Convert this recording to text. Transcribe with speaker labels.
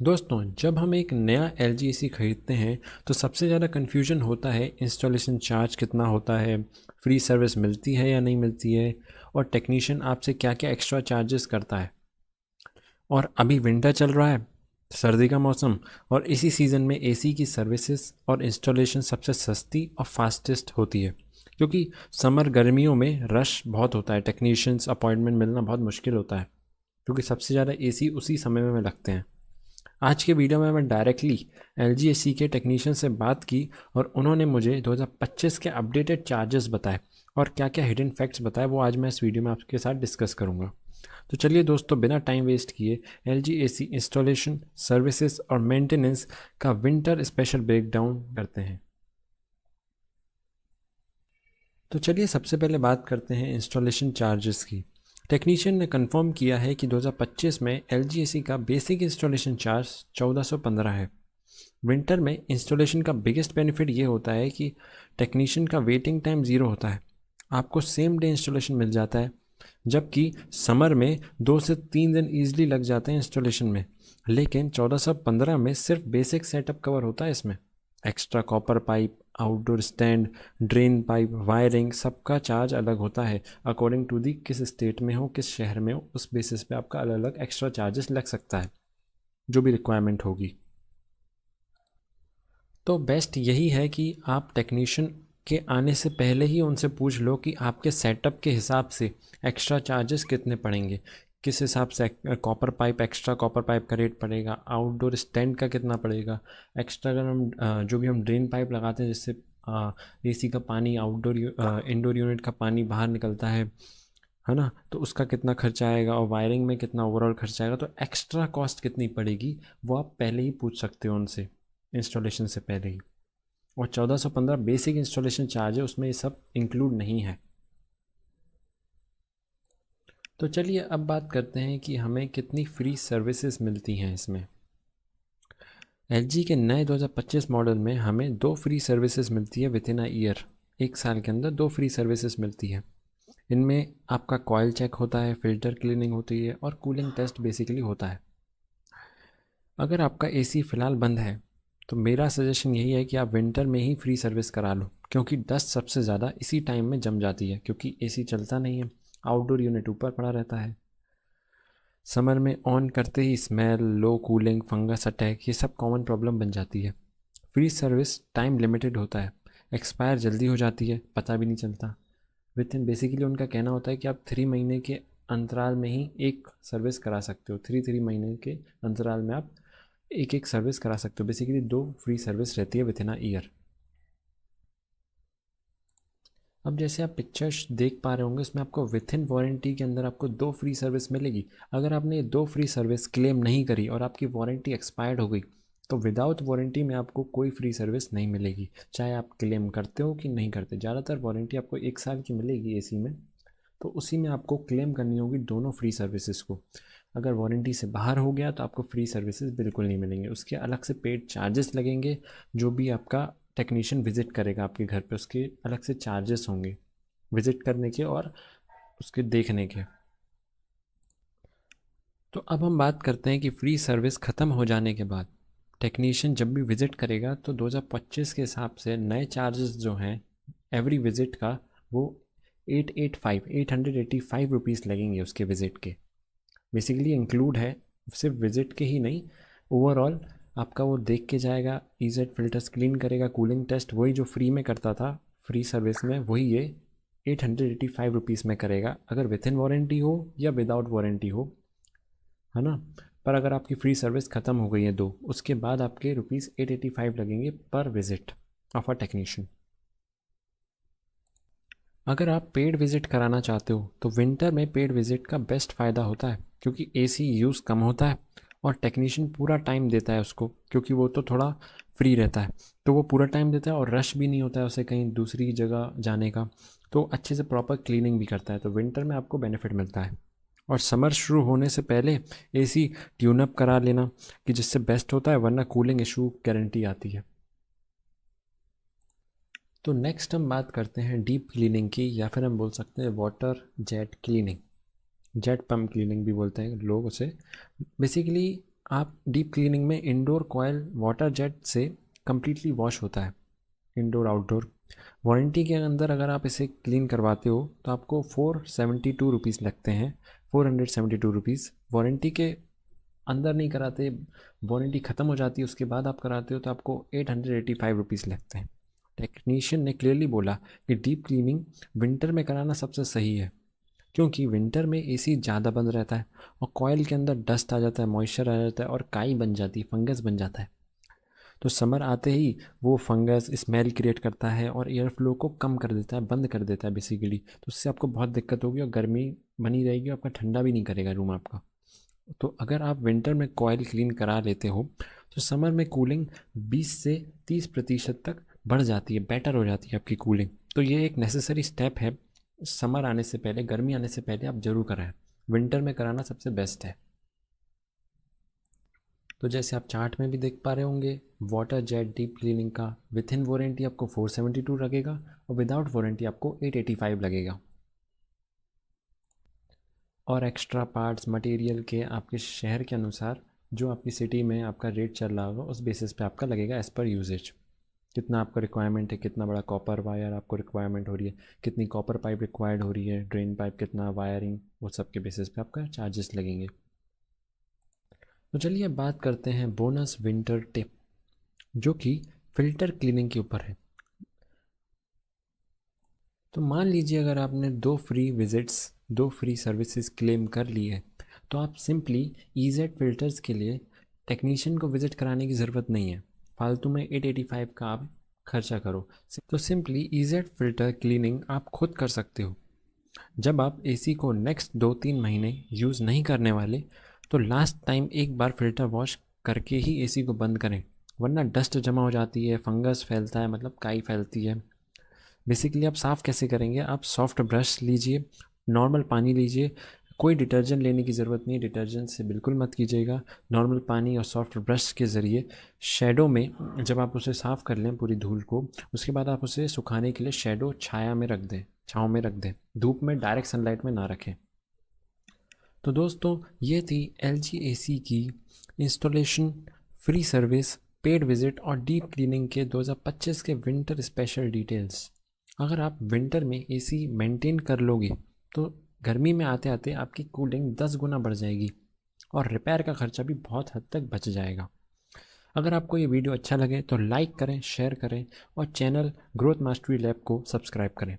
Speaker 1: दोस्तों, जब हम एक नया LG AC खरीदते हैं तो सबसे ज़्यादा कन्फ्यूजन होता है इंस्टॉलेशन चार्ज कितना होता है, फ्री सर्विस मिलती है या नहीं मिलती है, और टेक्नीशियन आपसे क्या क्या एक्स्ट्रा चार्जेस करता है। और अभी विंटर चल रहा है, सर्दी का मौसम, और इसी सीज़न में AC की सर्विसेज और इंस्टॉलेशन सबसे सस्ती और फास्टेस्ट होती है। क्योंकि समर गर्मियों में रश बहुत होता है, टेक्नीशियंस अपॉइंटमेंट मिलना बहुत मुश्किल होता है, क्योंकि सबसे ज़्यादा AC उसी समय में लगते हैं। आज के वीडियो में मैं डायरेक्टली LG AC के टेक्नीशियन से बात की और उन्होंने मुझे 2025 के अपडेटेड चार्जेस बताए और क्या क्या हिडन फैक्ट्स बताए, वो आज मैं इस वीडियो में आपके साथ डिस्कस करूंगा। तो चलिए दोस्तों, बिना टाइम वेस्ट किए LG AC इंस्टॉलेशन, सर्विसेज और मेंटेनेंस का विंटर स्पेशल ब्रेकडाउन करते हैं। तो चलिए सबसे पहले बात करते हैं इंस्टॉलेशन चार्जेस की। टेक्नीशियन ने कंफर्म किया है कि 2025 में LG AC का बेसिक इंस्टॉलेशन चार्ज 1415 है। विंटर में इंस्टॉलेशन का बिगेस्ट बेनिफिट ये होता है कि टेक्नीशियन का वेटिंग टाइम ज़ीरो होता है, आपको सेम डे इंस्टॉलेशन मिल जाता है। जबकि समर में 2 से 3 दिन ईजिली लग जाते हैं इंस्टॉलेशन में, लेकिन 1415 में सिर्फ बेसिक सेटअप कवर होता है। इसमें extra copper pipe, outdoor stand, drain pipe, wiring, सबका चार्ज अलग होता है। अकॉर्डिंग टू दी किस स्टेट में हो, किस शहर में हो, उस बेसिस पे आपका अलग अलग एक्स्ट्रा चार्जेस लग सकता है, जो भी रिक्वायरमेंट होगी। तो बेस्ट यही है कि आप टेक्नीशियन के आने से पहले ही उनसे पूछ लो कि आपके सेटअप के हिसाब से एक्स्ट्रा चार्जेस कितने पड़ेंगे, किस हिसाब से copper pipe, extra copper pipe का रेट पड़ेगा, आउटडोर स्टैंड का कितना पड़ेगा, एक्स्ट्रा अगर हम जो भी हम ड्रेन पाइप लगाते हैं जिससे AC का पानी आउटडोर इंडोर यूनिट का पानी बाहर निकलता है ना, तो उसका कितना खर्चा आएगा, और वायरिंग में कितना ओवरऑल खर्चा आएगा, तो एक्स्ट्रा कॉस्ट कितनी पड़ेगी वो आप पहले ही पूछ सकते हो उनसे इंस्टॉलेशन से पहले ही। और 1415 बेसिक इंस्टॉलेशन चार्ज है, उसमें ये सब इंक्लूड नहीं है। तो चलिए अब बात करते हैं कि हमें कितनी फ्री सर्विसेज मिलती हैं इसमें। LG के नए 2025 मॉडल में हमें 2 फ्री सर्विसेज मिलती है विद इन अ ईयर। एक साल के अंदर 2 फ्री सर्विसेज मिलती है। इनमें आपका कॉयल चेक होता है, फिल्टर क्लीनिंग होती है और कूलिंग टेस्ट बेसिकली होता है। अगर आपका AC फ़िलहाल बंद है तो मेरा सजेशन यही है कि आप विंटर में ही फ्री सर्विस करा लो, क्योंकि डस्ट सबसे ज़्यादा इसी टाइम में जम जाती है, क्योंकि AC चलता नहीं है, आउटडोर यूनिट ऊपर पड़ा रहता है। समर में ऑन करते ही स्मेल, लो कूलिंग, फंगस अटैक, ये सब कॉमन प्रॉब्लम बन जाती है। फ्री सर्विस टाइम लिमिटेड होता है, एक्सपायर जल्दी हो जाती है, पता भी नहीं चलता। विद इन बेसिकली उनका कहना होता है कि आप 3 महीने के अंतराल में ही एक सर्विस करा सकते हो। 3 महीने के अंतराल में आप एक एक सर्विस करा सकते हो। बेसिकली 2 फ्री सर्विस रहती है विद इन अ ईयर। अब जैसे आप पिक्चर्स देख पा रहे होंगे, इसमें आपको विथ इन वारंटी के अंदर आपको 2 फ्री सर्विस मिलेगी। अगर आपने ये 2 फ्री सर्विस क्लेम नहीं करी और आपकी वारंटी एक्सपायर्ड हो गई, तो विदाउट वारंटी में आपको कोई फ्री सर्विस नहीं मिलेगी, चाहे आप क्लेम करते हो कि नहीं करते। ज़्यादातर वारंटी आपको 1 साल की मिलेगी AC में, तो उसी में आपको क्लेम करनी होगी दोनों फ्री सर्विसेज को। अगर वारंटी से बाहर हो गया तो आपको फ्री सर्विसेज बिल्कुल नहीं मिलेंगे, उसके अलग से पेड चार्जेस लगेंगे। जो भी आपका टेक्नीशियन विजिट करेगा आपके घर पे, उसके अलग से चार्जेस होंगे विजिट करने के और उसके देखने के। तो अब हम बात करते हैं कि फ्री सर्विस ख़त्म हो जाने के बाद टेक्नीशियन जब भी विज़िट करेगा तो 2025 के हिसाब से नए चार्जेस जो हैं एवरी विज़िट का, वो 885 लगेंगे उसके विज़िट के। बेसिकली इंक्लूड है, सिर्फ विज़िट के ही नहीं, ओवरऑल आपका वो देख के जाएगा, EZ फिल्टर्स क्लीन करेगा, कूलिंग टेस्ट वही जो फ्री में करता था फ्री सर्विस में, वही ये 885 में करेगा, अगर विद इन वारंटी हो या विदाउट वारंटी हो, है ना। पर अगर आपकी फ्री सर्विस ख़त्म हो गई है दो, उसके बाद आपके ₹885 लगेंगे पर विज़िट ऑफ अ टेक्नीशियन। अगर आप पेड विज़िट कराना चाहते हो तो विंटर में पेड विज़िट का बेस्ट फ़ायदा होता है, क्योंकि AC यूज़ कम होता है और टेक्नीशियन पूरा टाइम देता है उसको, क्योंकि वो तो थोड़ा फ्री रहता है, तो वो पूरा टाइम देता है और रश भी नहीं होता है उसे कहीं दूसरी जगह जाने का, तो अच्छे से प्रॉपर क्लीनिंग भी करता है, तो विंटर में आपको बेनिफिट मिलता है। और समर शुरू होने से पहले AC ट्यून अप करा लेना, कि जिससे बेस्ट होता है, वरना कूलिंग इशू गारंटी आती है। तो नेक्स्ट हम बात करते हैं डीप क्लीनिंग की, या फिर हम बोल सकते हैं water jet cleaning, jet pump cleaning भी बोलते हैं लोग उसे। बेसिकली आप डीप क्लीनिंग में इंडोर कॉयल वाटर जेट से कम्प्लीटली वॉश होता है, इंडोर आउटडोर। वारंटी के अंदर अगर आप इसे क्लीन करवाते हो तो आपको 472 रुपीज़ लगते हैं, 472 रुपीज़। वारंटी के अंदर नहीं कराते, वारंटी ख़त्म हो जाती है उसके बाद आप कराते हो तो आपको 885 रुपीज़ लगते हैं। टेक्नीशियन ने क्लियरली बोला कि डीप क्लीनिंग विंटर में कराना सबसे सही है, क्योंकि विंटर में एसी ज़्यादा बंद रहता है और कॉयल के अंदर डस्ट आ जाता है, मॉइस्चर आ जाता है और काई बन जाती है, फंगस बन जाता है। तो समर आते ही वो फंगस स्मेल क्रिएट करता है और एयर फ्लो को कम कर देता है, बंद कर देता है बेसिकली। तो उससे आपको बहुत दिक्कत होगी और गर्मी बनी रहेगी, आपका ठंडा भी नहीं करेगा रूम आपका। तो अगर आप विंटर में कॉयल क्लीन करा लेते हो तो समर में कूलिंग 20 से 30% तक बढ़ जाती है, बेटर हो जाती है आपकी कूलिंग। तो ये एक नेसेसरी स्टेप है, समर आने से पहले, गर्मी आने से पहले आप ज़रूर कराएं। विंटर में कराना सबसे बेस्ट है। तो जैसे आप चार्ट में भी देख पा रहे होंगे, वाटर जेट डीप क्लीनिंग का विथ इन वारंटी आपको 472 लगेगा और विदाउट वारंटी आपको 885 लगेगा। और एक्स्ट्रा पार्ट्स मटेरियल के आपके शहर के अनुसार जो आपकी सिटी में आपका रेट चल रहा होगा उस बेसिस पे आपका लगेगा एज़ पर यूजेज। कितना आपका रिक्वायरमेंट है, कितना बड़ा कॉपर वायर आपको रिक्वायरमेंट हो रही है, कितनी कॉपर पाइप रिक्वायर्ड हो रही है, ड्रेन पाइप कितना, वायरिंग, वो सब के बेसिस पे आपका चार्जेस लगेंगे। तो चलिए अब बात करते हैं बोनस विंटर टिप, जो कि फ़िल्टर क्लीनिंग के ऊपर है। तो मान लीजिए अगर आपने 2 free visits, 2 free services claim कर ली है, तो आप सिंपली ईजेड फिल्टर्स के लिए टेक्नीशियन को विज़िट कराने की ज़रूरत नहीं है, फालतू में 885 का आप खर्चा करो। तो सिंपली ईजेड फ़िल्टर क्लीनिंग आप खुद कर सकते हो। जब आप एसी को नेक्स्ट 2-3 महीने यूज़ नहीं करने वाले तो लास्ट टाइम एक बार फ़िल्टर वॉश करके ही एसी को बंद करें, वरना डस्ट जमा हो जाती है, फंगस फैलता है, मतलब काई फैलती है। बेसिकली आप साफ़ कैसे करेंगे, आप सॉफ्ट ब्रश लीजिए, नॉर्मल पानी लीजिए, कोई डिटर्जेंट लेने की ज़रूरत नहीं, डिटर्जेंट से बिल्कुल मत कीजिएगा। नॉर्मल पानी और सॉफ्ट ब्रश के ज़रिए शैडो में जब आप उसे साफ़ कर लें पूरी धूल को, उसके बाद आप उसे सुखाने के लिए शैडो छाया में रख दें, छाँव में रख दें, धूप में डायरेक्ट सनलाइट में ना रखें। तो दोस्तों ये थी LG AC की installation, free service, paid visit और डीप क्लीनिंग के 2025 के विंटर स्पेशल डिटेल्स। अगर आप विंटर में एसी मेंटेन कर लोगे तो गर्मी में आते आते आपकी कूलिंग 10 गुना बढ़ जाएगी और रिपेयर का खर्चा भी बहुत हद तक बच जाएगा। अगर आपको ये वीडियो अच्छा लगे तो लाइक करें, शेयर करें और चैनल ग्रोथ मास्टरी लैब को सब्सक्राइब करें।